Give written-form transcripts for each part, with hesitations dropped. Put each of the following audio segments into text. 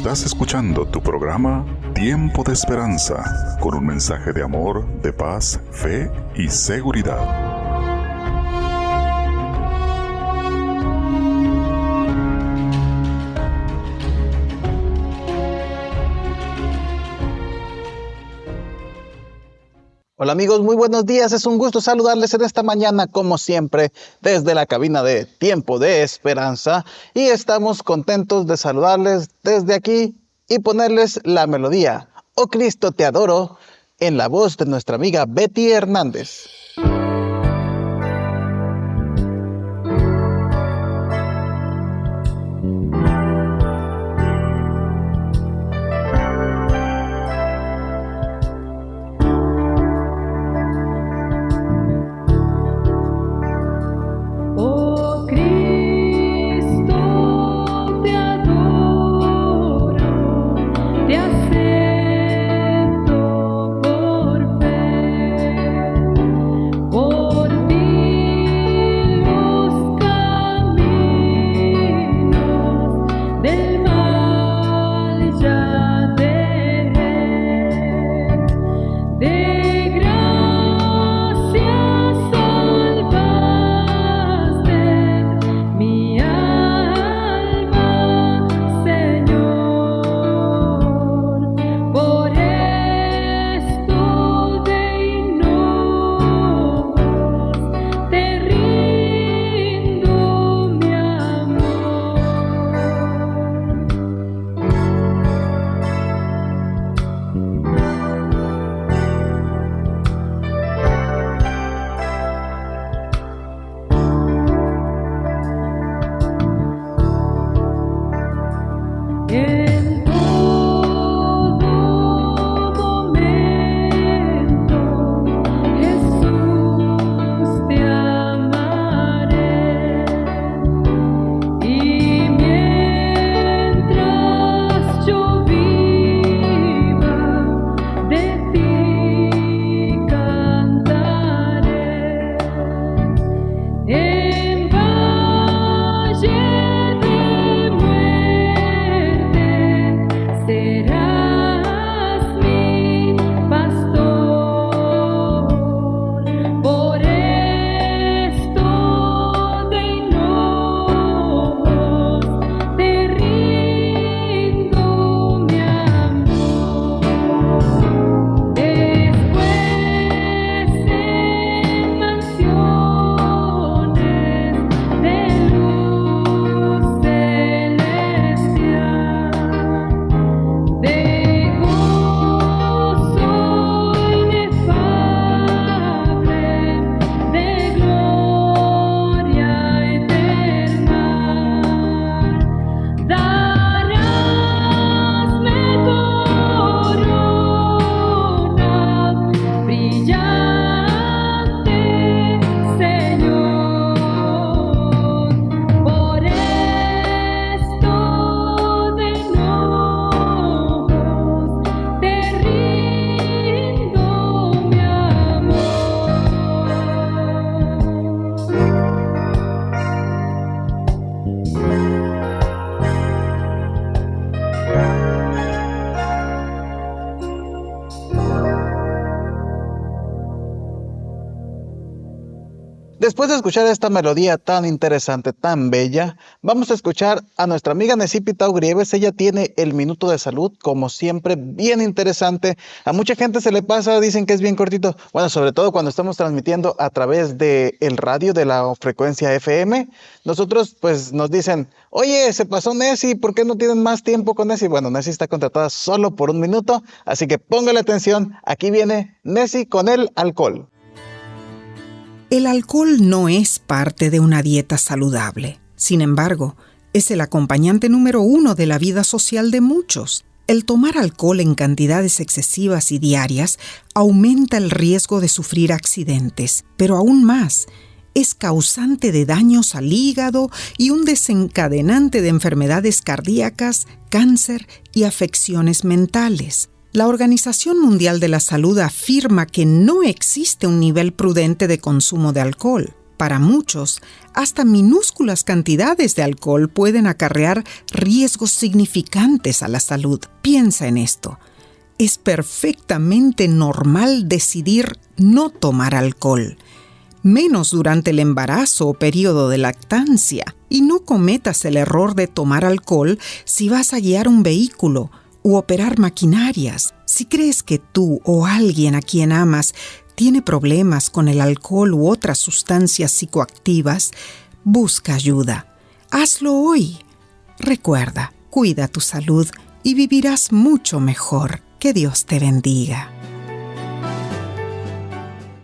Estás escuchando tu programa Tiempo de Esperanza, con un mensaje de amor, de paz, fe y seguridad. Hola amigos, muy buenos días. Es un gusto saludarles en esta mañana, como siempre, desde la cabina de Tiempo de Esperanza. Y estamos contentos de saludarles desde aquí y ponerles la melodía "Oh Cristo te adoro" en la voz de nuestra amiga Betty Hernández. Después de escuchar esta melodía tan interesante, tan bella, vamos a escuchar a nuestra amiga Necipita Ugrieves. Ella tiene el Minuto de Salud, como siempre, bien interesante. A mucha gente se le pasa, dicen que es bien cortito. Bueno, sobre todo cuando estamos transmitiendo a través del radio de la frecuencia FM. Nosotros, pues, nos dicen, oye, se pasó Nessi, ¿por qué no tienen más tiempo con Nessi? Bueno, Nessi está contratada solo por 1 minuto, así que póngale atención. Aquí viene Nessi con el alcohol. El alcohol no es parte de una dieta saludable. Sin embargo, es el acompañante número 1 de la vida social de muchos. El tomar alcohol en cantidades excesivas y diarias aumenta el riesgo de sufrir accidentes, pero aún más, es causante de daños al hígado y un desencadenante de enfermedades cardíacas, cáncer y afecciones mentales. La Organización Mundial de la Salud afirma que no existe un nivel prudente de consumo de alcohol. Para muchos, hasta minúsculas cantidades de alcohol pueden acarrear riesgos significantes a la salud. Piensa en esto. Es perfectamente normal decidir no tomar alcohol, menos durante el embarazo o periodo de lactancia, y no cometas el error de tomar alcohol si vas a guiar un vehículo u operar maquinarias. Si crees que tú o alguien a quien amas tiene problemas con el alcohol u otras sustancias psicoactivas, busca ayuda. Hazlo hoy. Recuerda, cuida tu salud y vivirás mucho mejor. Que Dios te bendiga.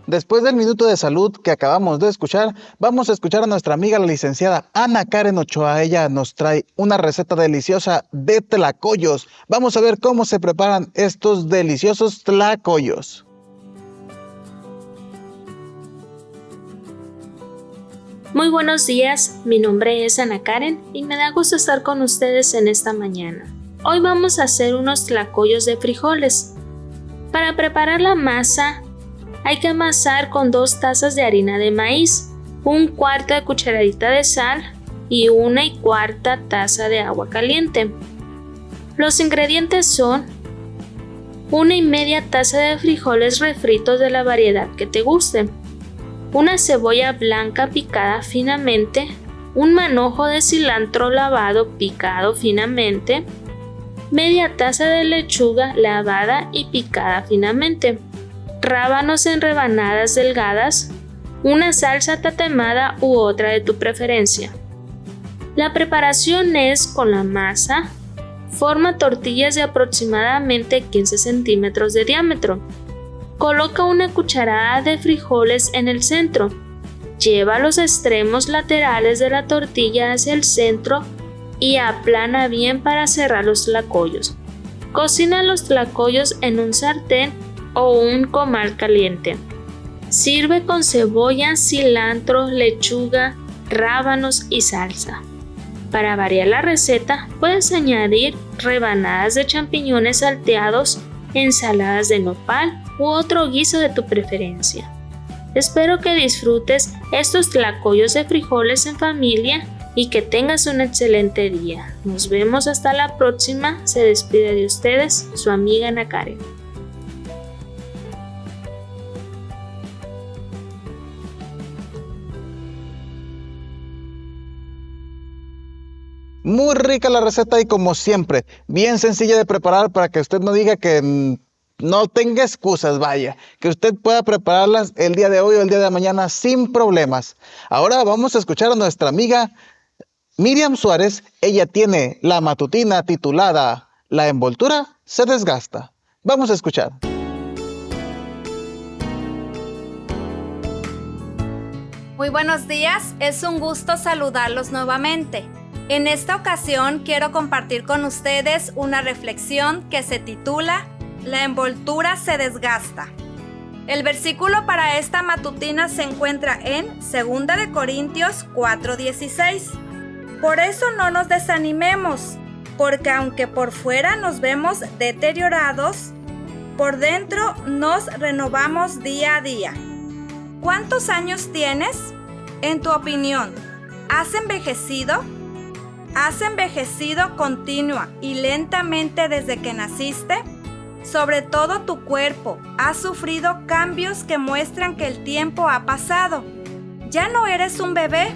Después del minuto de salud que acabamos de escuchar, vamos a escuchar a nuestra amiga la licenciada Ana Karen Ochoa. Ella nos trae una receta deliciosa de tlacoyos. Vamos a ver cómo se preparan estos deliciosos tlacoyos. Muy buenos días, mi nombre es Ana Karen y me da gusto estar con ustedes en esta mañana. Hoy vamos a hacer unos tlacoyos de frijoles. Para preparar la masa, hay que amasar con 2 tazas de harina de maíz, 1/4 de cucharadita de sal y 1/4 taza de agua caliente. Los ingredientes son 1/2 taza de frijoles refritos de la variedad que te guste, una cebolla blanca picada finamente, un manojo de cilantro lavado picado finamente, media taza de lechuga lavada y picada finamente, rábanos en rebanadas delgadas, una salsa tatemada u otra de tu preferencia. La preparación es con la masa. Forma tortillas de aproximadamente 15 centímetros de diámetro. Coloca una cucharada de frijoles en el centro. Lleva los extremos laterales de la tortilla hacia el centro y aplana bien para cerrar los tlacoyos. Cocina los tlacoyos en un sartén o un comal caliente. Sirve con cebolla, cilantro, lechuga, rábanos y salsa. Para variar la receta, puedes añadir rebanadas de champiñones salteados, ensaladas de nopal u otro guiso de tu preferencia. Espero que disfrutes estos tlacoyos de frijoles en familia y que tengas un excelente día. Nos vemos hasta la próxima. Se despide de ustedes su amiga Ana Karen. Muy rica la receta y como siempre, bien sencilla de preparar para que usted no diga que no tenga excusas, vaya, que usted pueda prepararlas el día de hoy o el día de mañana sin problemas. Ahora vamos a escuchar a nuestra amiga Miriam Suárez. Ella tiene la matutina titulada La envoltura se desgasta. Vamos a escuchar. Muy buenos días, es un gusto saludarlos nuevamente. En esta ocasión quiero compartir con ustedes una reflexión que se titula La envoltura se desgasta. El versículo para esta matutina se encuentra en 2 de Corintios 4:16. Por eso no nos desanimemos, porque aunque por fuera nos vemos deteriorados, por dentro nos renovamos día a día. ¿Cuántos años tienes? En tu opinión, ¿has envejecido? ¿Has envejecido continua y lentamente desde que naciste? Sobre todo tu cuerpo ha sufrido cambios que muestran que el tiempo ha pasado. Ya no eres un bebé.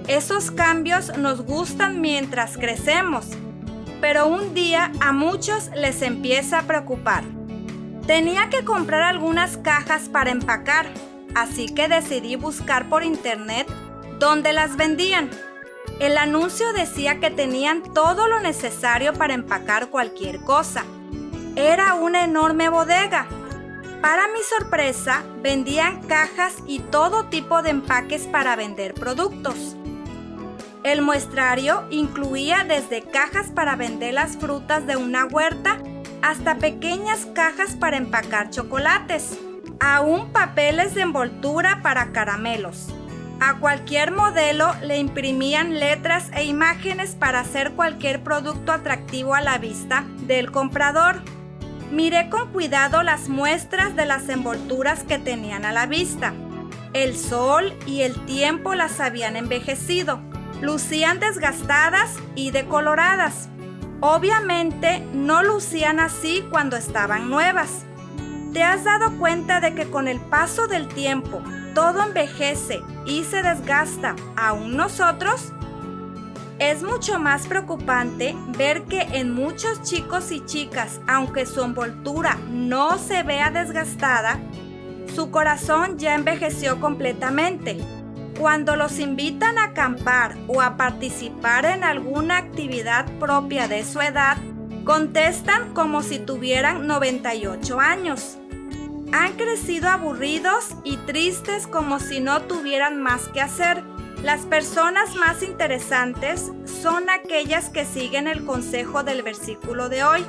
Esos cambios nos gustan mientras crecemos, pero un día a muchos les empieza a preocupar. Tenía que comprar algunas cajas para empacar, así que decidí buscar por internet dónde las vendían. El anuncio decía que tenían todo lo necesario para empacar cualquier cosa. Era una enorme bodega. Para mi sorpresa, vendían cajas y todo tipo de empaques para vender productos. El muestrario incluía desde cajas para vender las frutas de una huerta hasta pequeñas cajas para empacar chocolates, aún papeles de envoltura para caramelos. A cualquier modelo le imprimían letras e imágenes para hacer cualquier producto atractivo a la vista del comprador. Miré con cuidado las muestras de las envolturas que tenían a la vista. el sol y el tiempo las habían envejecido. Lucían desgastadas y decoloradas. Obviamente no lucían así cuando estaban nuevas. ¿Te has dado cuenta de que con el paso del tiempo todo envejece y se desgasta, aún nosotros? Es mucho más preocupante ver que en muchos chicos y chicas, aunque su envoltura no se vea desgastada, su corazón ya envejeció completamente. Cuando los invitan a acampar o a participar en alguna actividad propia de su edad, contestan como si tuvieran 98 años. Han crecido aburridos y tristes como si no tuvieran más que hacer. Las personas más interesantes son aquellas que siguen el consejo del versículo de hoy.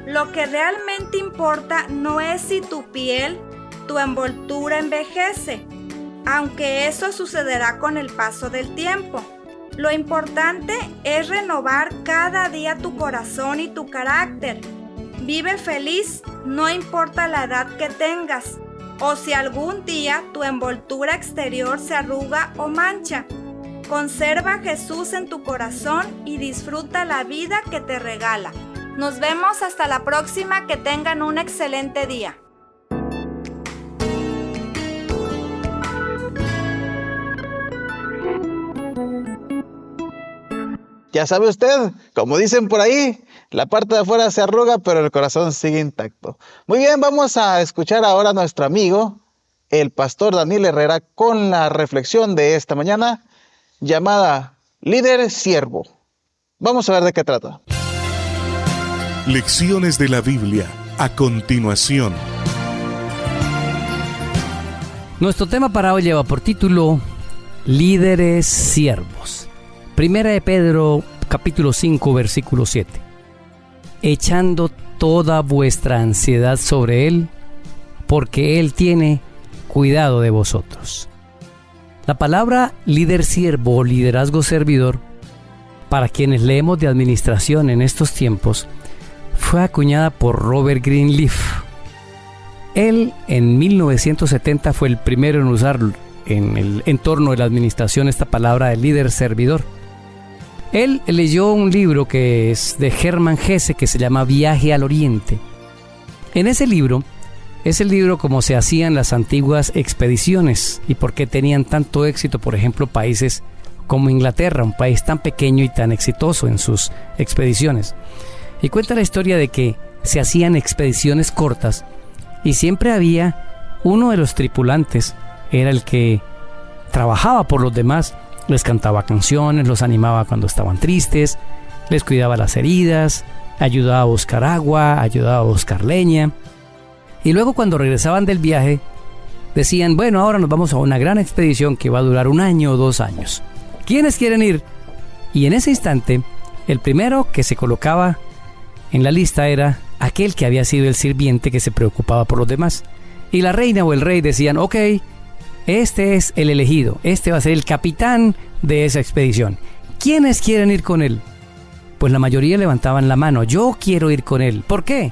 Lo que realmente importa no es si tu piel, tu envoltura envejece, aunque eso sucederá con el paso del tiempo. Lo importante es renovar cada día tu corazón y tu carácter. Vive feliz, no importa la edad que tengas, o si algún día tu envoltura exterior se arruga o mancha. Conserva a Jesús en tu corazón y disfruta la vida que te regala. Nos vemos hasta la próxima, que tengan un excelente día. Ya sabe usted, como dicen por ahí, la parte de afuera se arruga, pero el corazón sigue intacto. Muy bien, vamos a escuchar ahora a nuestro amigo, el pastor Daniel Herrera, con la reflexión de esta mañana, llamada Líder Siervo. Vamos a ver de qué trata. Lecciones de la Biblia, a continuación. Nuestro tema para hoy lleva por título Líderes Siervos. Primera de Pedro, capítulo 5, versículo 7. Echando toda vuestra ansiedad sobre Él, porque Él tiene cuidado de vosotros. La palabra líder siervo o liderazgo servidor, para quienes leemos de administración en estos tiempos, fue acuñada por Robert Greenleaf. Él en 1970 fue el primero en usar en el entorno de la administración esta palabra de líder servidor. Él leyó un libro que es de Hermann Hesse que se llama Viaje al Oriente. En ese libro, es el libro como se hacían las antiguas expediciones y por qué tenían tanto éxito, por ejemplo, países como Inglaterra, un país tan pequeño y tan exitoso en sus expediciones. Y cuenta la historia de que se hacían expediciones cortas y siempre había uno de los tripulantes, era el que trabajaba por los demás. Les cantaba canciones, los animaba cuando estaban tristes, les cuidaba las heridas, ayudaba a buscar agua, ayudaba a buscar leña. Y luego cuando regresaban del viaje, decían, bueno, ahora nos vamos a una gran expedición que va a durar 1 año o 2 años. ¿Quiénes quieren ir? Y en ese instante, el primero que se colocaba en la lista era aquel que había sido el sirviente que se preocupaba por los demás. Y la reina o el rey decían, ok, este es el elegido, este va a ser el capitán de esa expedición. ¿Quiénes quieren ir con él? Pues la mayoría levantaban la mano, yo quiero ir con él. ¿Por qué?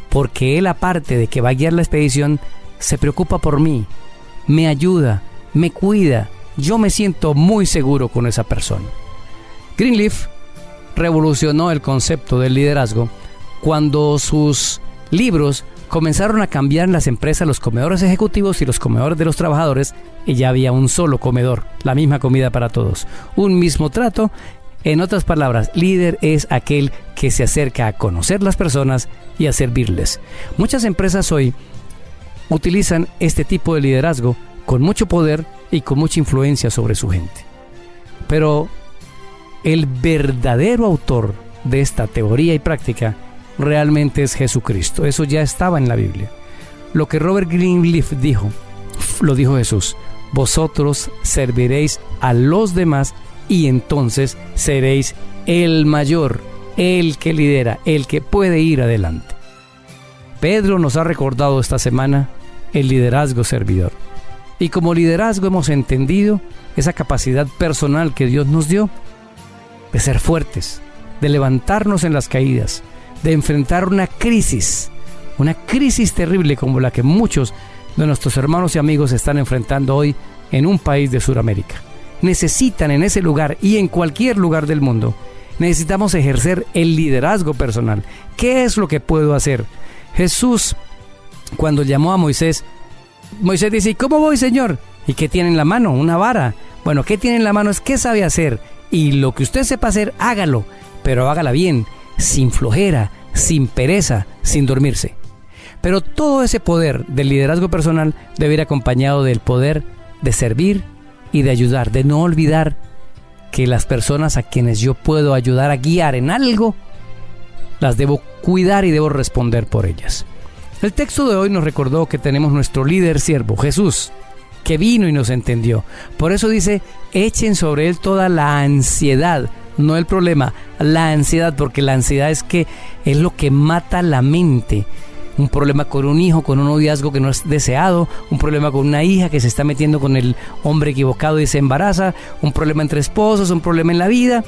Porque él, aparte de que va a guiar la expedición, se preocupa por mí, me ayuda, me cuida, yo me siento muy seguro con esa persona. Greenleaf revolucionó el concepto del liderazgo cuando sus libros comenzaron a cambiar en las empresas los comedores ejecutivos y los comedores de los trabajadores, y ya había un solo comedor, la misma comida para todos, un mismo trato. En otras palabras, líder es aquel que se acerca a conocer las personas y a servirles. Muchas empresas hoy utilizan este tipo de liderazgo con mucho poder y con mucha influencia sobre su gente. Pero el verdadero autor de esta teoría y práctica realmente es Jesucristo. Eso ya estaba en la Biblia. Lo que Robert Greenleaf dijo, lo dijo Jesús: vosotros serviréis a los demás y entonces seréis el mayor, el que lidera, el que puede ir adelante. Pedro nos ha recordado esta semana el liderazgo servidor. Y como liderazgo hemos entendido esa capacidad personal que Dios nos dio de ser fuertes, de levantarnos en las caídas, de enfrentar una crisis terrible como la que muchos de nuestros hermanos y amigos se están enfrentando hoy en un país de Sudamérica. Necesitan en ese lugar y en cualquier lugar del mundo, necesitamos ejercer el liderazgo personal. ¿Qué es lo que puedo hacer? Jesús, cuando llamó a Moisés, Moisés dice: ¿y cómo voy, Señor? ¿Y qué tiene en la mano? Una vara. Bueno, ¿qué tiene en la mano? Es qué sabe hacer. Y lo que usted sepa hacer, hágalo, pero hágala bien, sin flojera, sin pereza, sin dormirse. Pero todo ese poder del liderazgo personal debe ir acompañado del poder de servir y de ayudar, de no olvidar que las personas a quienes yo puedo ayudar a guiar en algo, las debo cuidar y debo responder por ellas. El texto de hoy nos recordó que tenemos nuestro líder siervo, Jesús, que vino y nos entendió. Por eso dice: echen sobre él toda la ansiedad, no el problema, la ansiedad, porque la ansiedad es lo que mata la mente. Un problema con un hijo, con un noviazgo que no es deseado, un problema con una hija que se está metiendo con el hombre equivocado y se embaraza, un problema entre esposos, un problema en la vida.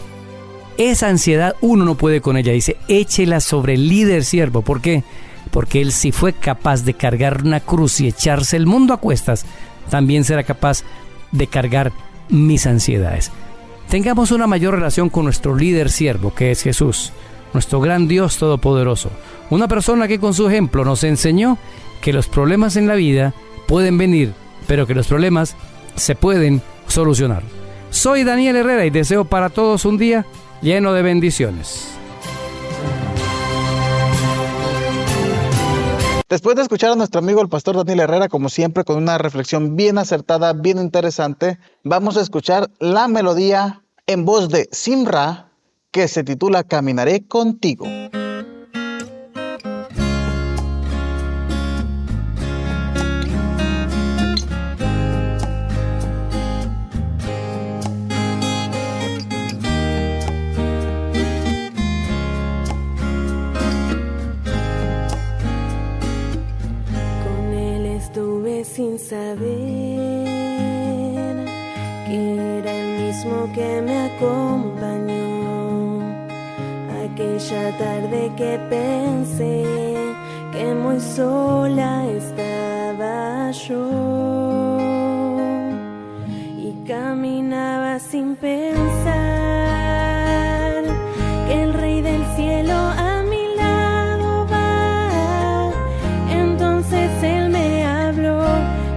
Esa ansiedad uno no puede con ella. Dice: échela sobre el líder siervo. ¿Por qué? Porque él, si fue capaz de cargar una cruz y echarse el mundo a cuestas, también será capaz de cargar mis ansiedades. Tengamos una mayor relación con nuestro líder siervo, que es Jesús, nuestro gran Dios todopoderoso. Una persona que con su ejemplo nos enseñó que los problemas en la vida pueden venir, pero que los problemas se pueden solucionar. Soy Daniel Herrera y deseo para todos un día lleno de bendiciones. Después de escuchar a nuestro amigo el pastor Daniel Herrera, como siempre, con una reflexión bien acertada, bien interesante, vamos a escuchar la melodía en voz de Simra, que se titula Caminaré contigo. Sin saber que era el mismo que me acompañó aquella tarde que pensé que muy sola estaba yo y caminaba sin pensar que el Rey del cielo a mi lado va. Entonces él me habló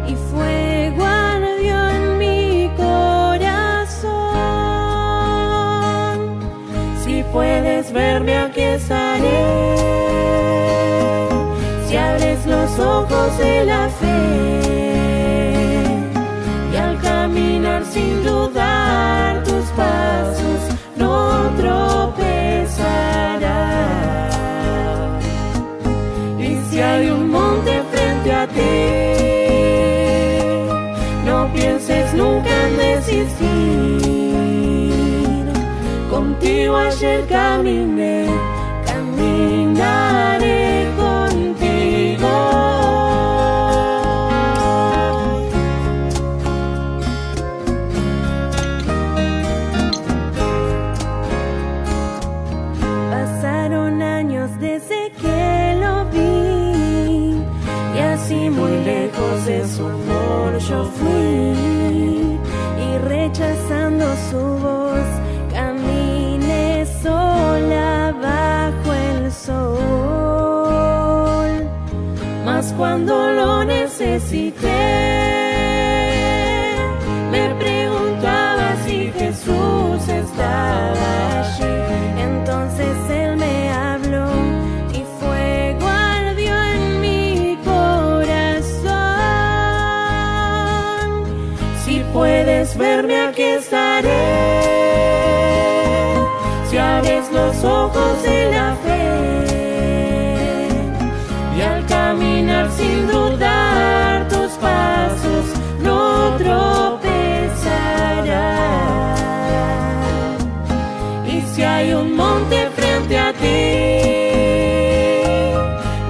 y fuego ardió en mi corazón. Si puedes verme, aquí estaré. Si abres los ojos de la fe y al caminar sin dudar tus pasos no tropezarás. Y si hay un monte frente a ti, no pienses nunca en desistir. Contigo ayer caminé, caminaré contigo. Pasaron años desde que lo vi y así muy lejos de su amor yo fui y rechazando su voz caminé sola bajo el sol. Mas cuando lo necesité, me preguntaba si Jesús estaba allí. Entonces él me habló y fuego ardió en mi corazón. Si puedes verme, aquí estaré. Si abres los ojos de la fe y al caminar sin dudar tus pasos no tropezarás. Y si hay un monte frente a ti,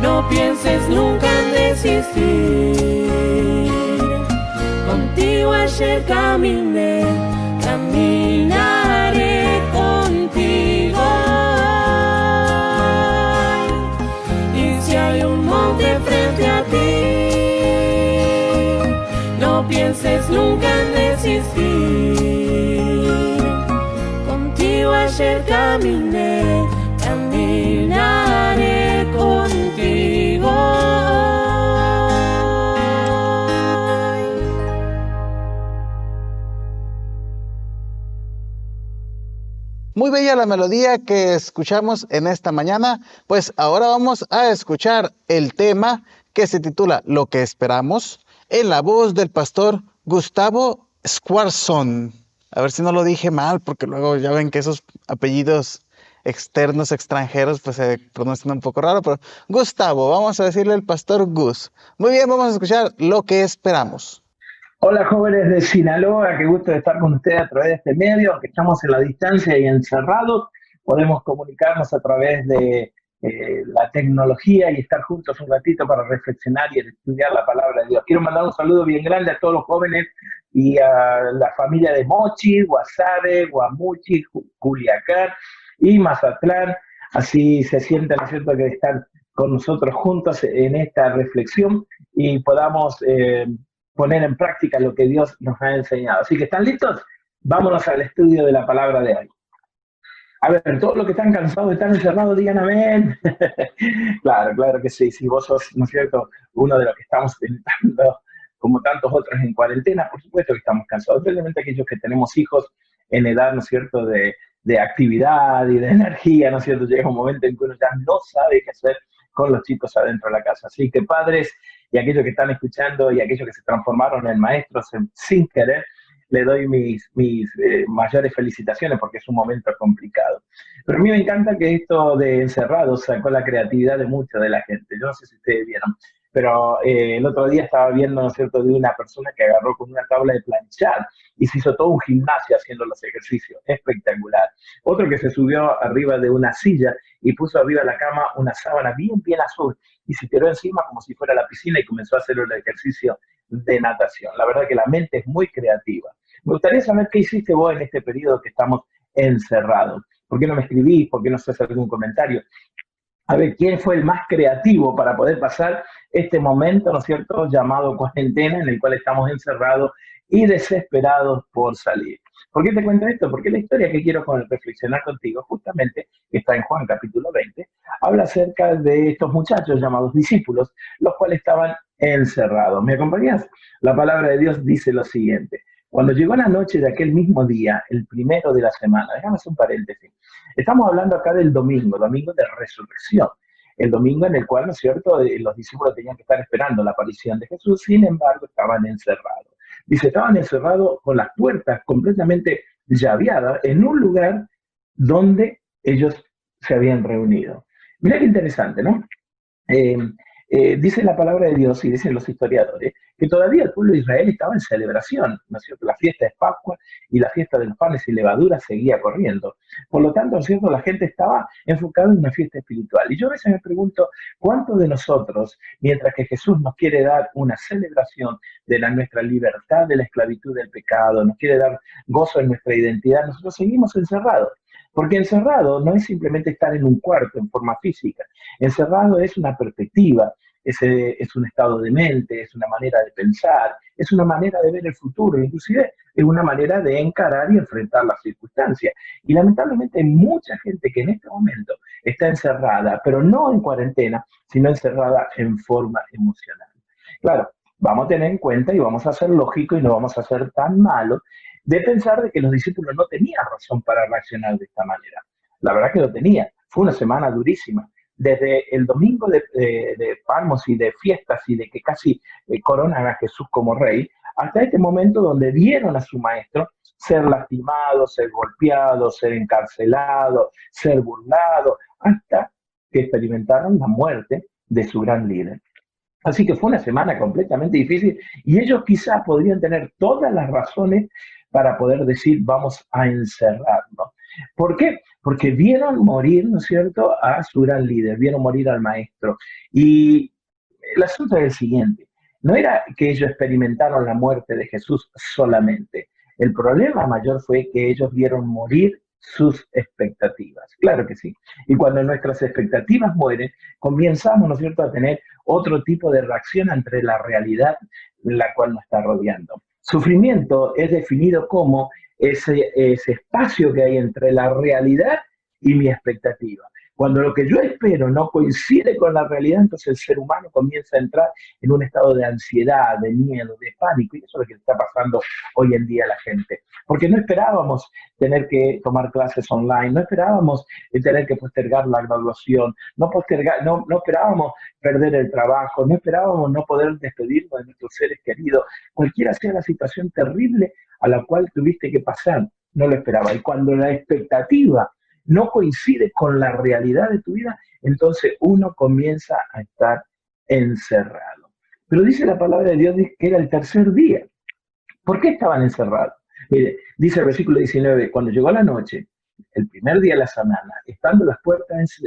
no pienses nunca en desistir. Contigo ayer caminé, caminaré contigo. Y si hay un monte frente a ti, no pienses nunca en desistir. Contigo ayer caminé, caminaré contigo hoy. Muy bella la melodía que escuchamos en esta mañana. Pues ahora vamos a escuchar el tema que se titula Lo que esperamos, en la voz del pastor Gustavo Squarson. A ver si no lo dije mal, porque luego ya ven que esos apellidos externos, extranjeros, pues se pronuncian un poco raro, pero Gustavo, vamos a decirle el pastor Gus. Muy bien, vamos a escuchar Lo que esperamos. Hola jóvenes de Sinaloa, qué gusto de estar con ustedes a través de este medio, aunque estamos en la distancia y encerrados, podemos comunicarnos a través de la tecnología y estar juntos un ratito para reflexionar y estudiar la palabra de Dios. Quiero mandar un saludo bien grande a todos los jóvenes y a la familia de Mochi, Guasave, Guamuchi, Culiacán y Mazatlán. Así se sienten, ¿no es cierto?, que están con nosotros juntos en esta reflexión y podamos poner en práctica lo que Dios nos ha enseñado. Así que, ¿están listos? Vámonos al estudio de la palabra de hoy. A ver, todos los que están cansados de estar encerrados, digan amén. Claro que sí. Si vos sos, ¿no es cierto?, uno de los que estamos intentando, como tantos otros, en cuarentena, por supuesto que estamos cansados. Especialmente aquellos que tenemos hijos en edad, ¿no es cierto?, de actividad y de energía, ¿no es cierto? Llega un momento en que uno ya no sabe qué hacer con los chicos adentro de la casa. Así que padres y aquellos que están escuchando y aquellos que se transformaron en maestros sin querer, le doy mis mayores felicitaciones porque es un momento complicado. Pero a mí me encanta que esto de encerrados sacó la creatividad de mucha de la gente. Yo no sé si ustedes vieron, pero el otro día estaba viendo, ¿no es cierto?, de una persona que agarró con una tabla de planchar y se hizo todo un gimnasio haciendo los ejercicios. Espectacular. Otro que se subió arriba de una silla y puso arriba de la cama una sábana bien azul y se tiró encima como si fuera la piscina y comenzó a hacer el ejercicio de natación. La verdad que la mente es muy creativa. Me gustaría saber qué hiciste vos en este periodo que estamos encerrados. ¿Por qué no me escribís? ¿Por qué no haces algún comentario? A ver, ¿quién fue el más creativo para poder pasar este momento, ¿no es cierto?, llamado cuarentena, en el cual estamos encerrados y desesperados por salir. ¿Por qué te cuento esto? Porque la historia que quiero reflexionar contigo, justamente, que está en Juan capítulo 20, habla acerca de estos muchachos llamados discípulos, los cuales estaban encerrados. ¿Me acompañás? La palabra de Dios dice lo siguiente. Cuando llegó la noche de aquel mismo día, el primero de la semana, déjame hacer un paréntesis, estamos hablando acá del domingo de resurrección, el domingo en el cual, ¿no es cierto?, los discípulos tenían que estar esperando la aparición de Jesús, sin embargo, estaban encerrados. Dice, estaban encerrados con las puertas completamente llaveadas en un lugar donde ellos se habían reunido. Mira qué interesante, ¿no? Dice la palabra de Dios y dicen los historiadores que todavía el pueblo de Israel estaba en celebración, ¿no es cierto? La fiesta de Pascua y la fiesta de los panes y levadura seguía corriendo. Por lo tanto, ¿no es cierto?, la gente estaba enfocada en una fiesta espiritual. Y yo a veces me pregunto, ¿cuántos de nosotros, mientras que Jesús nos quiere dar una celebración de nuestra libertad de la esclavitud del pecado, nos quiere dar gozo en nuestra identidad, nosotros seguimos encerrados? Porque encerrado no es simplemente estar en un cuarto en forma física. Encerrado es una perspectiva, es un estado de mente, es una manera de pensar, es una manera de ver el futuro, inclusive es una manera de encarar y enfrentar las circunstancias. Y lamentablemente hay mucha gente que en este momento está encerrada, pero no en cuarentena, sino encerrada en forma emocional. Claro, vamos a tener en cuenta y vamos a ser lógicos y no vamos a ser tan malos de pensar de que los discípulos no tenían razón para reaccionar de esta manera. La verdad que lo tenían. Fue una semana durísima. Desde el domingo de Palmos y de fiestas y de que casi coronan a Jesús como rey, hasta este momento donde vieron a su maestro ser lastimado, ser golpeado, ser encarcelado, ser burlado, hasta que experimentaron la muerte de su gran líder. Así que fue una semana completamente difícil y ellos quizás podrían tener todas las razones para poder decir vamos a encerrarnos. ¿Por qué? Porque vieron morir, ¿no es cierto?, a su gran líder, vieron morir al maestro. Y el asunto es el siguiente, no era que ellos experimentaron la muerte de Jesús solamente. El problema mayor fue que ellos vieron morir sus expectativas. Claro que sí. Y cuando nuestras expectativas mueren, comenzamos, ¿no es cierto?, a tener otro tipo de reacción ante la realidad la cual nos está rodeando. Sufrimiento es definido como ese espacio que hay entre la realidad y mi expectativa. Cuando lo que yo espero no coincide con la realidad, entonces el ser humano comienza a entrar en un estado de ansiedad, de miedo, de pánico, y eso es lo que está pasando hoy en día a la gente. Porque no esperábamos tener que tomar clases online, no esperábamos tener que postergar la graduación, no esperábamos perder el trabajo, no esperábamos no poder despedirnos de nuestros seres queridos. Cualquiera sea la situación terrible a la cual tuviste que pasar, no lo esperaba. Y cuando la expectativa no coincide con la realidad de tu vida, entonces uno comienza a estar encerrado. Pero dice la palabra de Dios que era el tercer día. ¿Por qué estaban encerrados? Mire, dice el versículo 19, cuando llegó la noche, el primer día de la semana, estando las puertas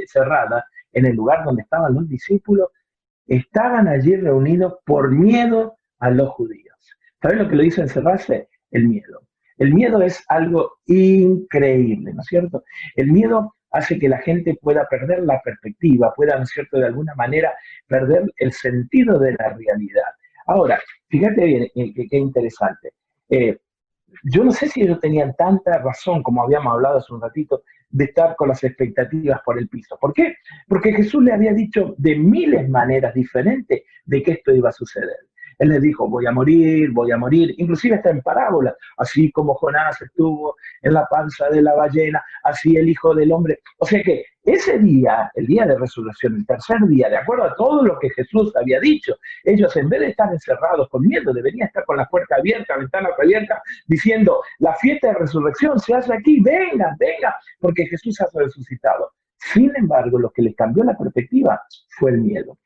cerradas en el lugar donde estaban los discípulos, estaban allí reunidos por miedo a los judíos. ¿Saben lo que lo hizo encerrarse? El miedo. El miedo es algo increíble, ¿no es cierto? El miedo hace que la gente pueda perder la perspectiva, pueda, ¿no es cierto?, de alguna manera perder el sentido de la realidad. Ahora, fíjate bien, qué interesante. Yo no sé si ellos tenían tanta razón, como habíamos hablado hace un ratito, de estar con las expectativas por el piso. ¿Por qué? Porque Jesús le había dicho de miles maneras diferentes de que esto iba a suceder. Él les dijo, voy a morir, inclusive está en parábola, así como Jonás estuvo en la panza de la ballena, así el Hijo del Hombre. O sea que ese día, el día de resurrección, el tercer día, de acuerdo a todo lo que Jesús había dicho, ellos en vez de estar encerrados con miedo, deberían estar con la puerta abierta, ventanas abiertas, diciendo, la fiesta de resurrección se hace aquí, venga, porque Jesús ha resucitado. Sin embargo, lo que les cambió la perspectiva fue el miedo.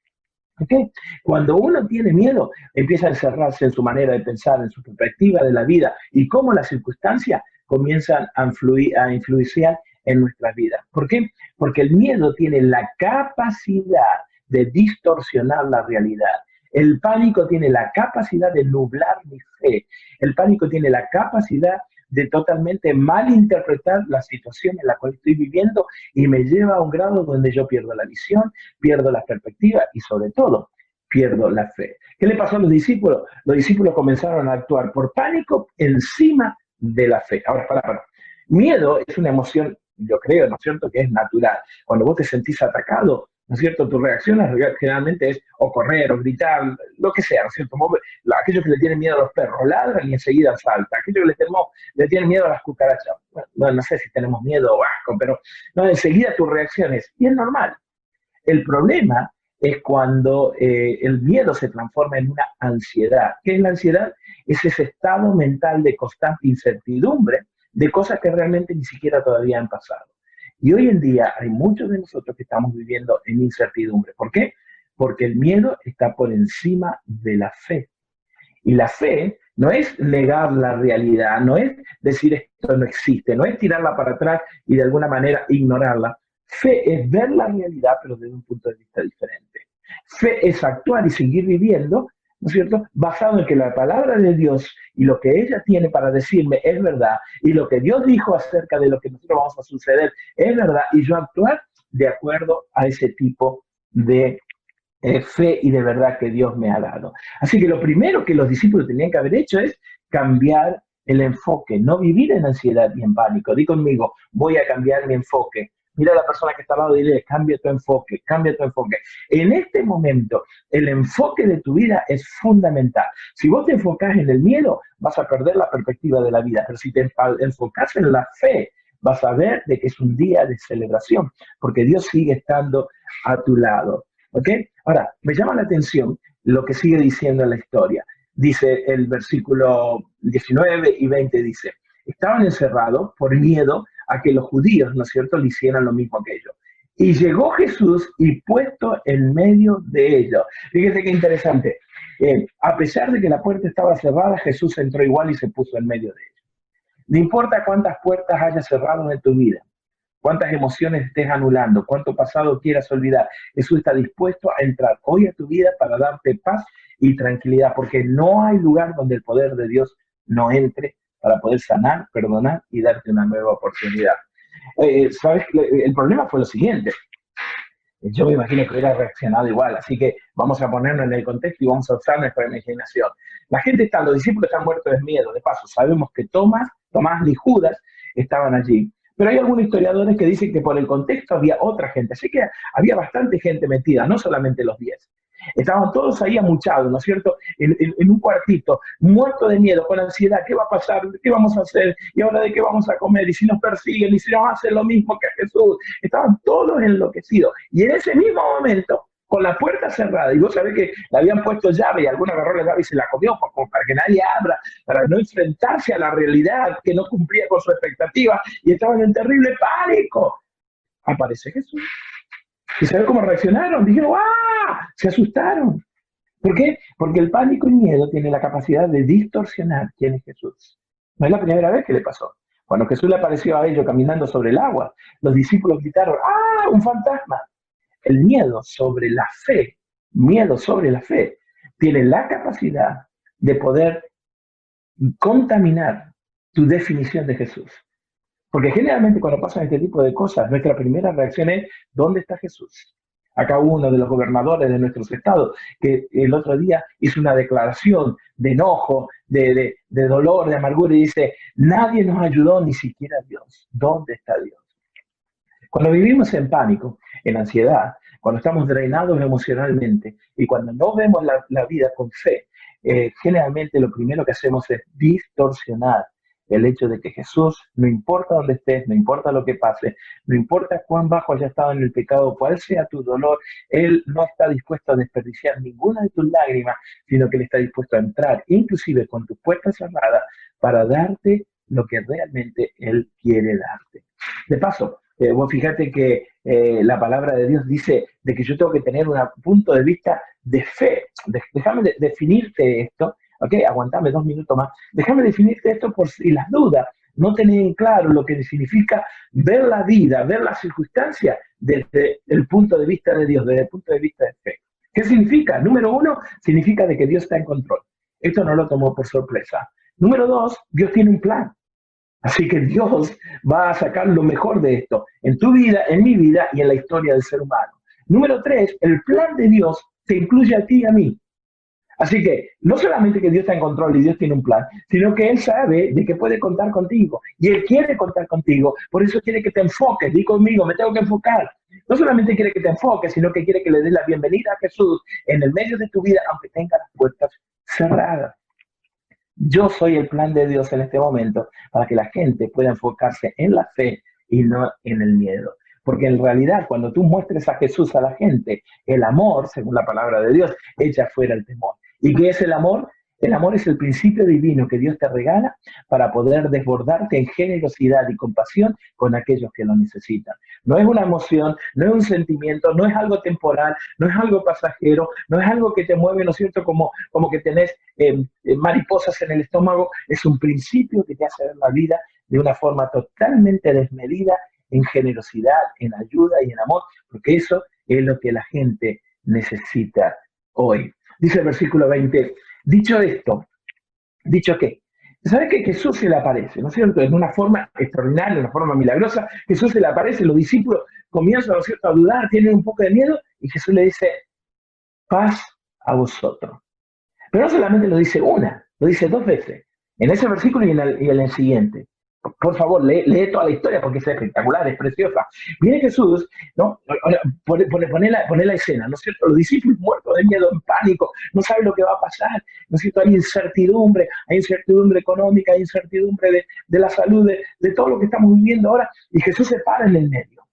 ¿Okay? Cuando uno tiene miedo, empieza a encerrarse en su manera de pensar, en su perspectiva de la vida y cómo las circunstancias comienzan a influenciar en nuestras vidas. ¿Por qué? Porque el miedo tiene la capacidad de distorsionar la realidad. El pánico tiene la capacidad de nublar mi fe. El pánico tiene la capacidad de totalmente malinterpretar la situación en la cual estoy viviendo y me lleva a un grado donde yo pierdo la visión, pierdo la perspectiva y sobre todo pierdo la fe. ¿Qué le pasó a los discípulos? Los discípulos comenzaron a actuar por pánico encima de la fe. Ahora, miedo es una emoción, yo creo, ¿no es cierto?, que es natural. Cuando vos te sentís atacado, ¿no es cierto?, tu reacción generalmente es o correr, o gritar, lo que sea, ¿no es cierto? Aquellos que le tienen miedo a los perros ladran y enseguida salta. Aquellos que le tienen miedo a las cucarachas, bueno, no sé si tenemos miedo o asco, pero no, enseguida tu reacción es, y es normal. El problema es cuando el miedo se transforma en una ansiedad. ¿Qué es la ansiedad? Es ese estado mental de constante incertidumbre de cosas que realmente ni siquiera todavía han pasado. Y hoy en día hay muchos de nosotros que estamos viviendo en incertidumbre. ¿Por qué? Porque el miedo está por encima de la fe. Y la fe no es negar la realidad, no es decir esto no existe, no es tirarla para atrás y de alguna manera ignorarla. Fe es ver la realidad, pero desde un punto de vista diferente. Fe es actuar y seguir viviendo, ¿no es cierto?, basado en que la palabra de Dios y lo que ella tiene para decirme es verdad, y lo que Dios dijo acerca de lo que nosotros vamos a suceder es verdad, y yo actuar de acuerdo a ese tipo de fe y de verdad que Dios me ha dado. Así que lo primero que los discípulos tenían que haber hecho es cambiar el enfoque, no vivir en ansiedad y en pánico. Di conmigo, voy a cambiar mi enfoque. Mira a la persona que está al lado y dile, cambia tu enfoque, cambia tu enfoque. En este momento, el enfoque de tu vida es fundamental. Si vos te enfocás en el miedo, vas a perder la perspectiva de la vida. Pero si te enfocás en la fe, vas a ver de que es un día de celebración, porque Dios sigue estando a tu lado. ¿Ok? Ahora, me llama la atención lo que sigue diciendo en la historia. Dice el versículo 19 y 20, dice, estaban encerrados por miedo a que los judíos, ¿no es cierto?, le hicieran lo mismo que ellos. Y llegó Jesús y puesto en medio de ellos. Fíjese qué interesante. A pesar de que la puerta estaba cerrada, Jesús entró igual y se puso en medio de ellos. No importa cuántas puertas hayas cerrado en tu vida, cuántas emociones estés anulando, cuánto pasado quieras olvidar, Jesús está dispuesto a entrar hoy a tu vida para darte paz y tranquilidad, porque no hay lugar donde el poder de Dios no entre para poder sanar, perdonar y darte una nueva oportunidad. ¿Sabes? El problema fue lo siguiente. yo me imagino que hubiera reaccionado igual. Así que vamos a ponernos en el contexto y vamos a usar nuestra imaginación. La gente está, los discípulos están muertos de miedo. De paso, sabemos que Tomás y Judas estaban allí. Pero hay algunos historiadores que dicen que por el contexto había otra gente. Así que había bastante gente metida, no solamente los 10. Estaban todos ahí amuchados, ¿no es cierto? En un cuartito, muertos de miedo, con ansiedad. ¿Qué va a pasar? ¿Qué vamos a hacer? ¿Y ahora de qué vamos a comer? ¿Y si nos persiguen? ¿Y si nos hacen lo mismo que a Jesús? Estaban todos enloquecidos. Y en ese mismo momento, con la puerta cerrada, y vos sabés que le habían puesto llave y alguno agarró la llave y se la comió como para que nadie abra, para no enfrentarse a la realidad que no cumplía con su expectativa, y estaban en terrible pánico. Aparece Jesús. ¿Y sabes cómo reaccionaron? Dijeron, ¡ah! Se asustaron. ¿Por qué? Porque el pánico y miedo tiene la capacidad de distorsionar quién es Jesús. No es la primera vez que le pasó. Cuando Jesús le apareció a ellos caminando sobre el agua, los discípulos gritaron, ¡ah! ¡Un fantasma! El miedo sobre la fe, tiene la capacidad de poder contaminar tu definición de Jesús. Porque generalmente cuando pasan este tipo de cosas, nuestra primera reacción es, ¿dónde está Jesús? Acá uno de los gobernadores de nuestros estados, que el otro día hizo una declaración de enojo, de dolor, de amargura, y dice, nadie nos ayudó, ni siquiera Dios. ¿Dónde está Dios? Cuando vivimos en pánico, en ansiedad, cuando estamos drenados emocionalmente y cuando no vemos la vida con fe, generalmente lo primero que hacemos es distorsionar el hecho de que Jesús, no importa dónde estés, no importa lo que pase, no importa cuán bajo haya estado en el pecado, cuál sea tu dolor, Él no está dispuesto a desperdiciar ninguna de tus lágrimas, sino que Él está dispuesto a entrar, inclusive con tus puertas cerradas, para darte lo que realmente Él quiere darte. De paso, vos fíjate que la palabra de Dios dice de que yo tengo que tener un punto de vista de fe. Déjame definirte esto. Ok, aguantame 2 minutos más. Déjame definirte esto por si las dudas no tienen claro lo que significa ver la vida, ver las circunstancias desde el punto de vista de Dios, desde el punto de vista de fe. ¿Qué significa? Número 1, significa de que Dios está en control. Esto no lo tomó por sorpresa. Número 2, Dios tiene un plan. Así que Dios va a sacar lo mejor de esto, en tu vida, en mi vida y en la historia del ser humano. Número 3, el plan de Dios te incluye a ti y a mí. Así que no solamente que Dios está en control y Dios tiene un plan, sino que Él sabe de que puede contar contigo. Y Él quiere contar contigo, por eso quiere que te enfoques. Di conmigo, me tengo que enfocar. No solamente quiere que te enfoques, sino que quiere que le des la bienvenida a Jesús en el medio de tu vida, aunque tenga las puertas cerradas. Yo soy el plan de Dios en este momento para que la gente pueda enfocarse en la fe y no en el miedo. Porque en realidad, cuando tú muestres a Jesús a la gente, el amor, según la palabra de Dios, echa fuera el temor. ¿Y qué es el amor? El amor es el principio divino que Dios te regala para poder desbordarte en generosidad y compasión con aquellos que lo necesitan. No es una emoción, no es un sentimiento, no es algo temporal, no es algo pasajero, no es algo que te mueve, ¿no es cierto? Como que tenés mariposas en el estómago. Es un principio que te hace ver la vida de una forma totalmente desmedida, en generosidad, en ayuda y en amor, porque eso es lo que la gente necesita hoy. Dice el versículo 20, dicho esto, ¿dicho qué? ¿Sabes que Jesús se le aparece, ¿no es cierto? En una forma extraordinaria, en una forma milagrosa, Jesús se le aparece, los discípulos comienzan, ¿no es cierto?, a dudar, tienen un poco de miedo, y Jesús le dice, paz a vosotros. Pero no solamente lo dice una, lo dice 2 veces, en ese versículo y en el siguiente. Por favor, lee toda la historia porque es espectacular, es preciosa. Viene Jesús, ¿no? Poné la escena, ¿no es cierto? Los discípulos muertos de miedo, en pánico, no saben lo que va a pasar, ¿no es cierto? Hay incertidumbre económica, hay incertidumbre de la salud, de todo lo que estamos viviendo ahora, y Jesús se para en el medio.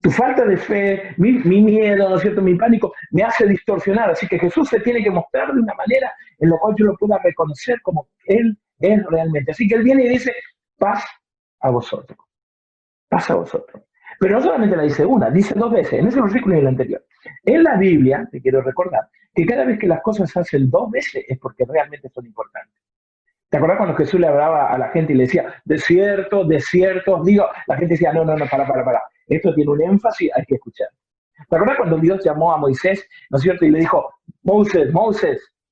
Tu falta de fe, mi miedo, ¿no es cierto?, mi pánico, me hace distorsionar, así que Jesús se tiene que mostrar de una manera en la cual yo lo pueda reconocer como Él es realmente. Así que Él viene y dice, paz a vosotros. Paz a vosotros. Pero no solamente la dice una, dice 2 veces, en ese versículo y en el anterior. En la Biblia, te quiero recordar, que cada vez que las cosas se hacen 2 veces es porque realmente son importantes. ¿Te acuerdas cuando Jesús le hablaba a la gente y le decía, desiertos, digo, la gente decía, no, para. Esto tiene un énfasis, hay que escuchar. ¿Te acuerdas cuando Dios llamó a Moisés, ¿no es cierto? Y le dijo, Moisés,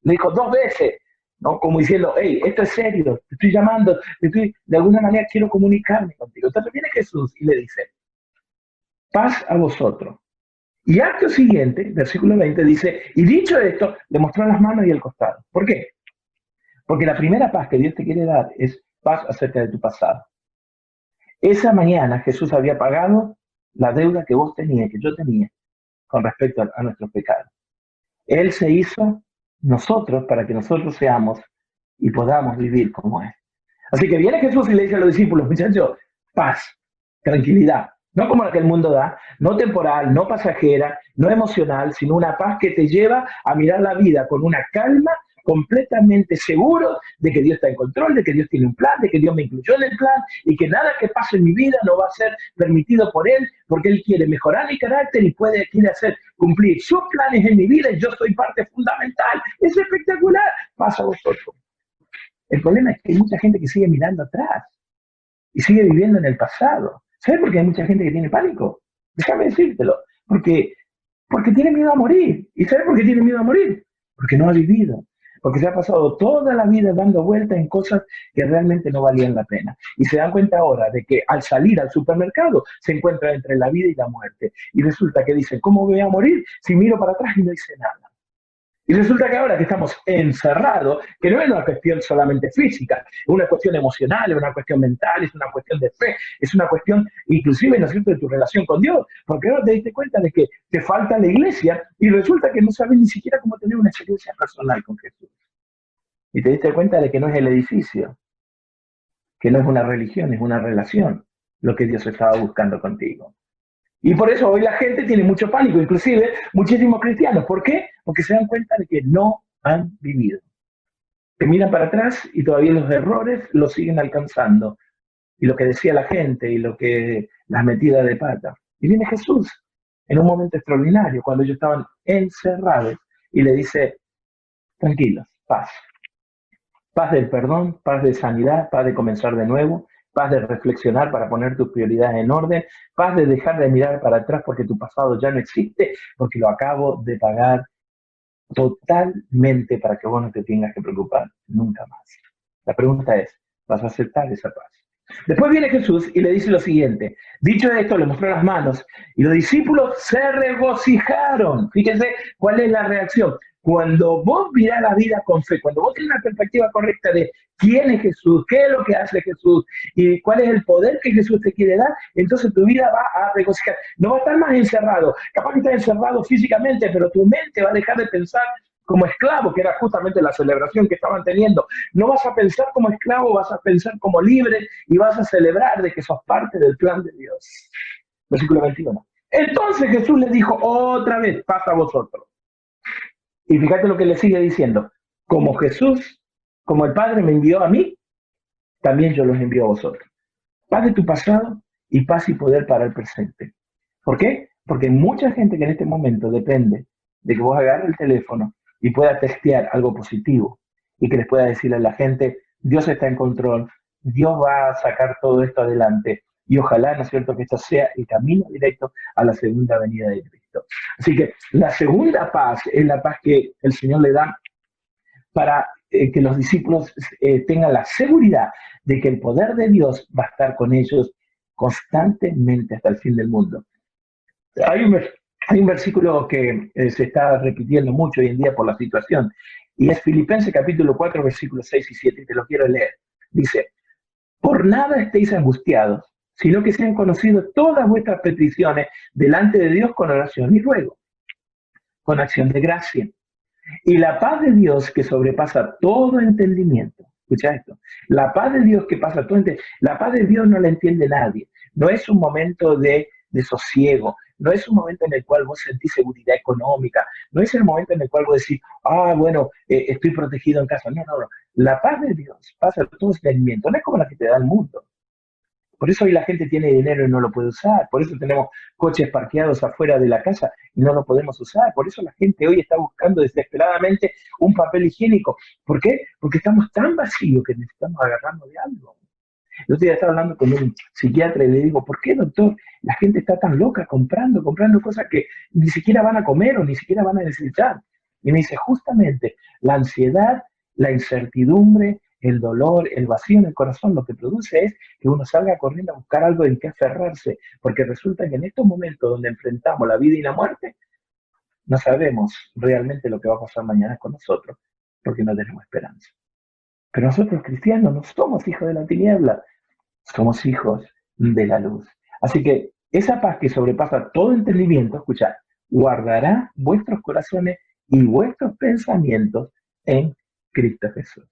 le dijo 2 veces, ¿no? Como diciendo, hey, esto es serio, te estoy llamando, de alguna manera quiero comunicarme contigo. Entonces viene Jesús y le dice, paz a vosotros. Y acto siguiente, versículo 20, dice, y dicho esto, le mostró las manos y el costado. ¿Por qué? Porque la primera paz que Dios te quiere dar es paz acerca de tu pasado. Esa mañana Jesús había pagado la deuda que vos tenías, que yo tenía, con respecto a nuestros pecados. Él se hizo nosotros para que nosotros seamos y podamos vivir como Él. Así que viene Jesús y le dice a los discípulos, muchachos, paz, tranquilidad, no como la que el mundo da, no temporal, no pasajera, no emocional, sino una paz que te lleva a mirar la vida con una calma, completamente seguro de que Dios está en control, de que Dios tiene un plan, de que Dios me incluyó en el plan y que nada que pase en mi vida no va a ser permitido por Él, porque Él quiere mejorar mi carácter y quiere hacer cumplir sus planes en mi vida y yo soy parte fundamental. Es espectacular. Pasa a vosotros. El problema es que hay mucha gente que sigue mirando atrás y sigue viviendo en el pasado. ¿Sabes por qué hay mucha gente que tiene pánico? Déjame decírtelo. Porque tiene miedo a morir. ¿Y sabes por qué tiene miedo a morir? Porque no ha vivido. Porque se ha pasado toda la vida dando vueltas en cosas que realmente no valían la pena. Y se dan cuenta ahora de que al salir al supermercado se encuentra entre la vida y la muerte. Y resulta que dicen, ¿cómo voy a morir si miro para atrás y no hice nada? Y resulta que ahora que estamos encerrados, que no es una cuestión solamente física, es una cuestión emocional, es una cuestión mental, es una cuestión de fe, es una cuestión inclusive, ¿no es cierto?, de tu relación con Dios. Porque ahora te diste cuenta de que te falta la iglesia y resulta que no sabes ni siquiera cómo tener una experiencia personal con Jesús. Y te diste cuenta de que no es el edificio, que no es una religión, es una relación, lo que Dios estaba buscando contigo. Y por eso hoy la gente tiene mucho pánico, inclusive muchísimos cristianos. ¿Por qué? Porque se dan cuenta de que no han vivido. Que miran para atrás y todavía los errores los siguen alcanzando. Y lo que decía la gente y lo que las metidas de pata. Y viene Jesús en un momento extraordinario, cuando ellos estaban encerrados, y le dice, tranquilos, paz. Paz del perdón, paz de sanidad, paz de comenzar de nuevo, paz de reflexionar para poner tus prioridades en orden, paz de dejar de mirar para atrás porque tu pasado ya no existe, porque lo acabo de pagar totalmente para que vos no te tengas que preocupar nunca más. La pregunta es, ¿vas a aceptar esa paz? Después viene Jesús y le dice lo siguiente, dicho esto, le mostró las manos y los discípulos se regocijaron. Fíjense cuál es la reacción. Cuando vos mirás la vida con fe, cuando vos tienes una perspectiva correcta de quién es Jesús, qué es lo que hace Jesús y cuál es el poder que Jesús te quiere dar, entonces tu vida va a regocijar. No va a estar más encerrado. Capaz que estás encerrado físicamente, pero tu mente va a dejar de pensar como esclavo, que era justamente la celebración que estaban teniendo. No vas a pensar como esclavo, vas a pensar como libre y vas a celebrar de que sos parte del plan de Dios. Versículo 21. Entonces Jesús les dijo otra vez, paz a vosotros. Y fíjate lo que le sigue diciendo. Como Jesús, como el Padre me envió a mí, también yo los envío a vosotros. Paz de tu pasado y paz y poder para el presente. ¿Por qué? Porque hay mucha gente que en este momento depende de que vos agarres el teléfono y puedas testear algo positivo y que les pueda decirle a la gente, Dios está en control, Dios va a sacar todo esto adelante y ojalá, ¿no es cierto?, que esto sea el camino directo a la segunda venida de Cristo. Así que la segunda paz es la paz que el Señor le da para que los discípulos tengan la seguridad de que el poder de Dios va a estar con ellos constantemente hasta el fin del mundo. Hay un versículo que se está repitiendo mucho hoy en día por la situación, y es Filipenses capítulo 4, versículos 6 y 7, y te lo quiero leer. Dice, por nada estéis angustiados, sino que sean conocidas todas vuestras peticiones delante de Dios con oración y ruego, con acción de gracia. Y la paz de Dios que sobrepasa todo entendimiento, escucha esto, la paz de Dios que pasa todo entendimiento, la paz de Dios no la entiende nadie, no es un momento de sosiego, no es un momento en el cual vos sentís seguridad económica, no es el momento en el cual vos decís, estoy protegido en casa, no, la paz de Dios pasa todo entendimiento, no es como la que te da el mundo. Por eso hoy la gente tiene dinero y no lo puede usar. Por eso tenemos coches parqueados afuera de la casa y no lo podemos usar. Por eso la gente hoy está buscando desesperadamente un papel higiénico. ¿Por qué? Porque estamos tan vacíos que necesitamos agarrarnos de algo. El otro día estaba hablando con un psiquiatra y le digo, ¿por qué, doctor? La gente está tan loca comprando cosas que ni siquiera van a comer o ni siquiera van a necesitar. Y me dice, justamente, la ansiedad, la incertidumbre, el dolor, el vacío en el corazón, lo que produce es que uno salga corriendo a buscar algo en que aferrarse, porque resulta que en estos momentos donde enfrentamos la vida y la muerte, no sabemos realmente lo que va a pasar mañana con nosotros, porque no tenemos esperanza. Pero nosotros cristianos no somos hijos de la tiniebla, somos hijos de la luz. Así que esa paz que sobrepasa todo entendimiento, escuchad, guardará vuestros corazones y vuestros pensamientos en Cristo Jesús.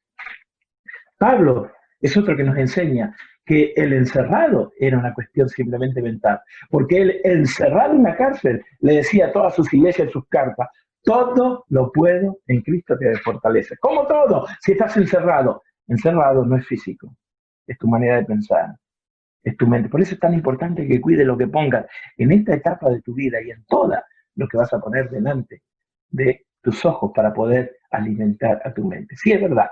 Pablo es otro que nos enseña que el encerrado era una cuestión simplemente mental, porque él encerrado en la cárcel le decía a todas sus iglesias en sus cartas, todo lo puedo en Cristo que me fortalece. ¿Cómo todo? Si estás encerrado. Encerrado no es físico, es tu manera de pensar, es tu mente. Por eso es tan importante que cuides lo que pongas en esta etapa de tu vida y en toda lo que vas a poner delante de tus ojos para poder alimentar a tu mente. Sí, es verdad.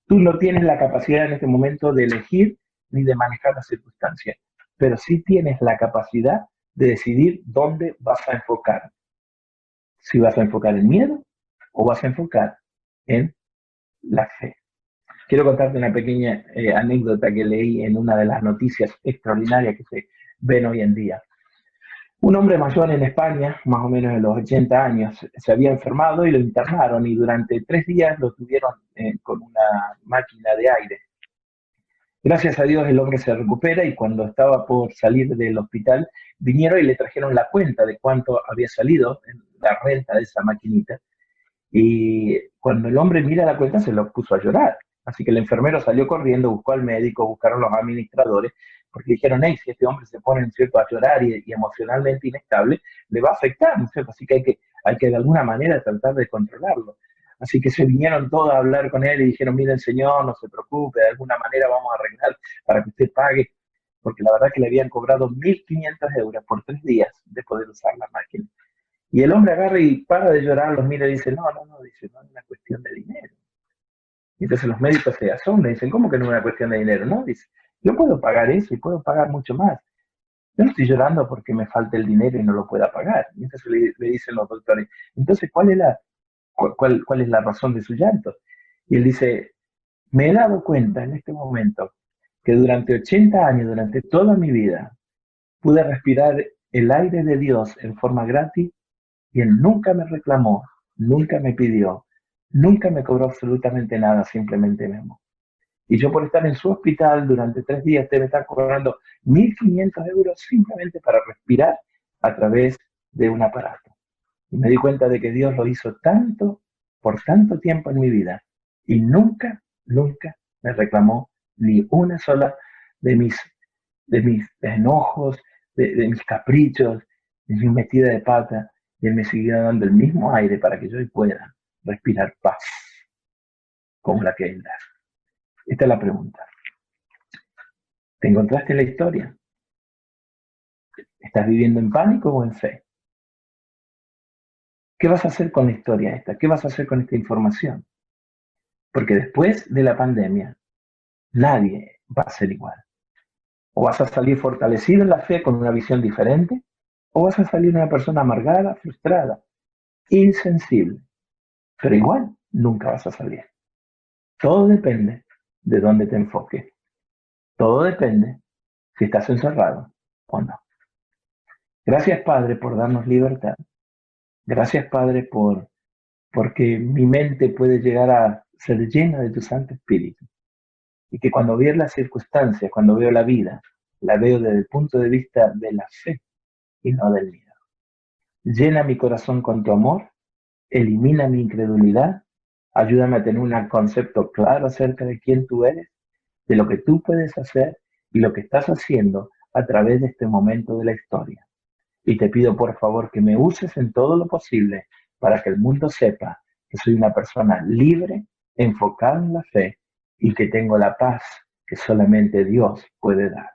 Tú no tienes la capacidad en este momento de elegir ni de manejar las circunstancias, pero sí tienes la capacidad de decidir dónde vas a enfocar. Si vas a enfocar en miedo o vas a enfocar en la fe. Quiero contarte una pequeña anécdota que leí en una de las noticias extraordinarias que se ven hoy en día. Un hombre mayor en España, más o menos de los 80 años, se había enfermado y lo internaron y durante 3 días lo tuvieron con una máquina de aire. Gracias a Dios el hombre se recupera y cuando estaba por salir del hospital vinieron y le trajeron la cuenta de cuánto había salido en la renta de esa maquinita. Y cuando el hombre mira la cuenta se lo puso a llorar. Así que el enfermero salió corriendo, buscó al médico, buscaron los administradores, porque dijeron, hey, si este hombre se pone, ¿no es cierto?, a llorar y emocionalmente inestable, le va a afectar, ¿no es cierto? Así que hay que de alguna manera tratar de controlarlo. Así que se vinieron todos a hablar con él y dijeron, miren señor, no se preocupe, de alguna manera vamos a arreglar para que usted pague, porque la verdad que le habían cobrado 1.500 euros por 3 días de poder usar la máquina. Y el hombre agarra y para de llorar, los mira y dice, no, dice, no es una cuestión de dinero. Y entonces los médicos se asombran y dicen, ¿cómo que no es una cuestión de dinero? No, dice, yo puedo pagar eso y puedo pagar mucho más. Yo no estoy llorando porque me falte el dinero y no lo pueda pagar. Y entonces le dicen los doctores, entonces, ¿cuál es la razón de su llanto? Y él dice, me he dado cuenta en este momento que durante 80 años, durante toda mi vida, pude respirar el aire de Dios en forma gratis y Él nunca me reclamó, nunca me pidió, nunca me cobró absolutamente nada, simplemente me amó. Y yo por estar en su hospital durante 3 días debe estar cobrando 1.500 euros simplemente para respirar a través de un aparato. Y me di cuenta de que Dios lo hizo tanto, por tanto tiempo en mi vida, y nunca me reclamó ni una sola de mis enojos, de mis caprichos, de mis metidas de pata, y Él me siguió dando el mismo aire para que yo pueda respirar paz, como la que Él da. Esta es la pregunta. ¿Te encontraste en la historia? ¿Estás viviendo en pánico o en fe? ¿Qué vas a hacer con la historia esta? ¿Qué vas a hacer con esta información? Porque después de la pandemia, nadie va a ser igual. O vas a salir fortalecido en la fe con una visión diferente, o vas a salir una persona amargada, frustrada, insensible. Pero igual nunca vas a salir. Todo depende de dónde te enfoques. Todo depende si estás encerrado o no. Gracias, Padre, por darnos libertad. Gracias, Padre, porque mi mente puede llegar a ser llena de tu Santo Espíritu. Y que cuando veo las circunstancias, cuando veo la vida, la veo desde el punto de vista de la fe y no del miedo. Llena mi corazón con tu amor, elimina mi incredulidad, ayúdame a tener un concepto claro acerca de quién tú eres, de lo que tú puedes hacer y lo que estás haciendo a través de este momento de la historia. Y te pido por favor que me uses en todo lo posible para que el mundo sepa que soy una persona libre, enfocada en la fe y que tengo la paz que solamente Dios puede dar.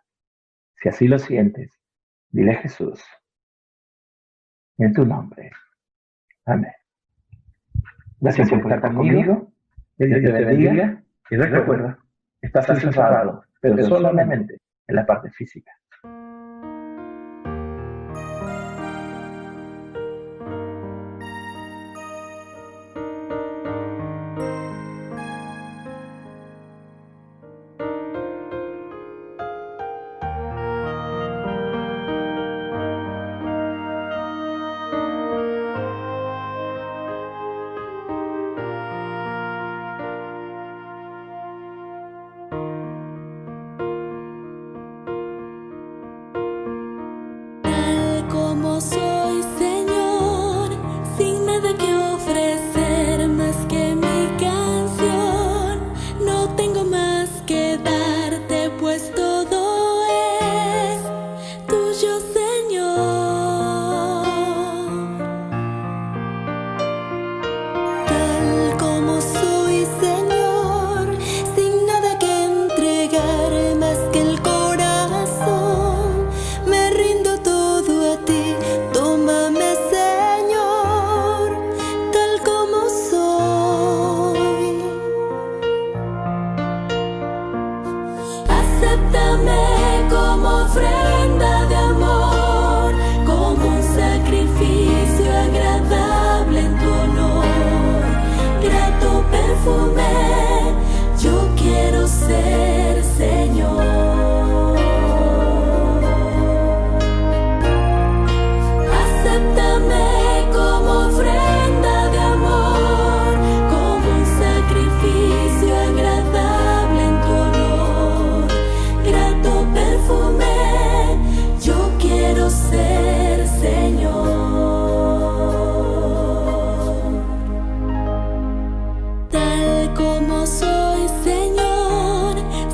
Si así lo sientes, dile a Jesús, en tu nombre. Amén. Gracias por estar conmigo. Que Dios te bendiga. Y recuerda, estás encerrado, pero solamente en la parte física. como soy, Señor, sin nada que ofrecer más que mi canción. No tengo más que darte, pues todo es tuyo, Señor. Tal como soy, Señor, sin nada que entregar más que el corazón, me rindo todo a ti. Tómame, Señor, tal como soy. Acéptame como ofrenda de amor, como un sacrificio agradable en tu honor. Grato perfume, yo quiero ser, Señor. Acéptame como ofrenda de amor, como un sacrificio agradable en tu honor. Grato perfume, yo quiero ser, Señor. Tal como soy, Señor,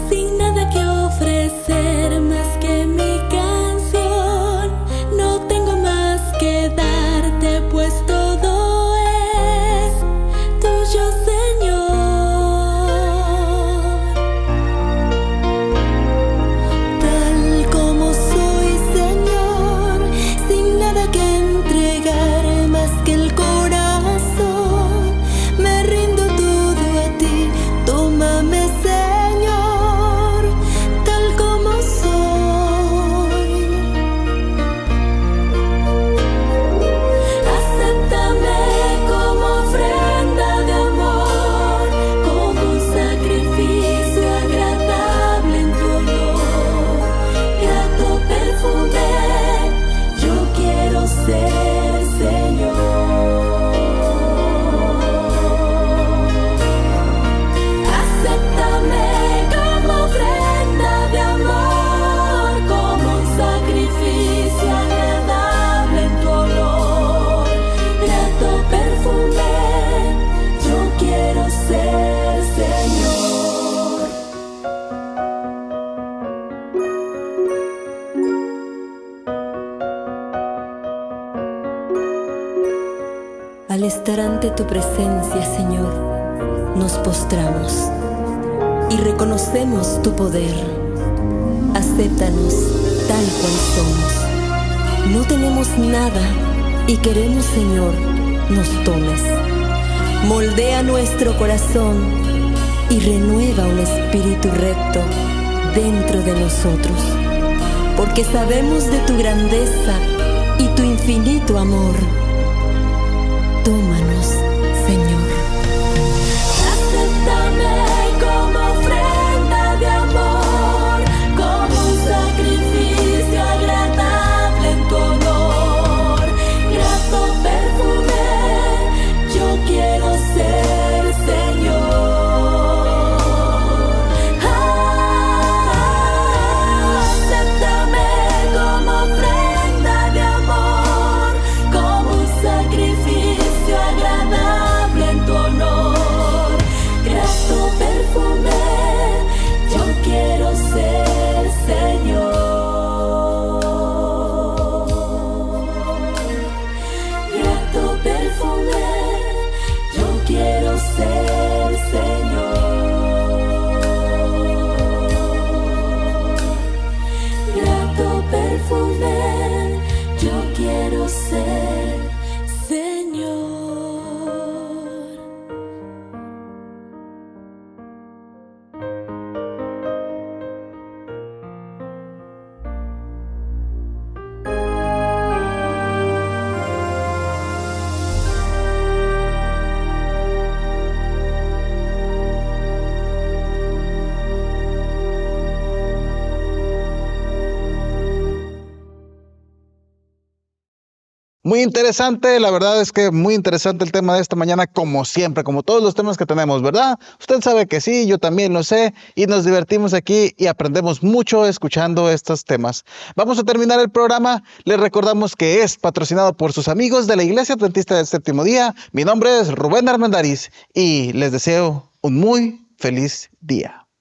sin nada que ofrecer más que mi canción. No tengo más que darte, pues todo es tuyo, Señor. Tal como soy, Señor, sin nada que entregar más que el corazón, me rindo todo a ti. Tómame, Señor, tal como soy. Acéptame como ofrenda de amor, como un sacrificio agradable en tu honor. Grato perfume, yo quiero ser, Señor. Acéptame como ofrenda de amor, como un sacrificio agradable en tu olor. Grato perfume, yo quiero ser, Señor. Al estar ante tu presencia, Señor, nos postramos y reconocemos tu poder. Acéptanos tal cual somos. No tenemos nada y queremos, Señor, nos tomes. Moldea nuestro corazón y renueva un espíritu recto dentro de nosotros, porque sabemos de tu grandeza y tu infinito amor. Tómanos, Señor. Acéptame como ofrenda de amor, como un sacrificio agradable en tu honor. Grato perfume, yo quiero ser, Señor. Acéptame como ofrenda de amor, como un sacrificio agradable Muy interesante, la verdad es que muy interesante el tema de esta mañana, como siempre, como todos los temas que tenemos, ¿verdad? Usted sabe que sí, yo también lo sé, y nos divertimos aquí y aprendemos mucho escuchando estos temas. Vamos a terminar el programa, les recordamos que es patrocinado por sus amigos de la Iglesia Adventista del Séptimo Día. Mi nombre es Rubén Armendariz y les deseo un muy feliz día.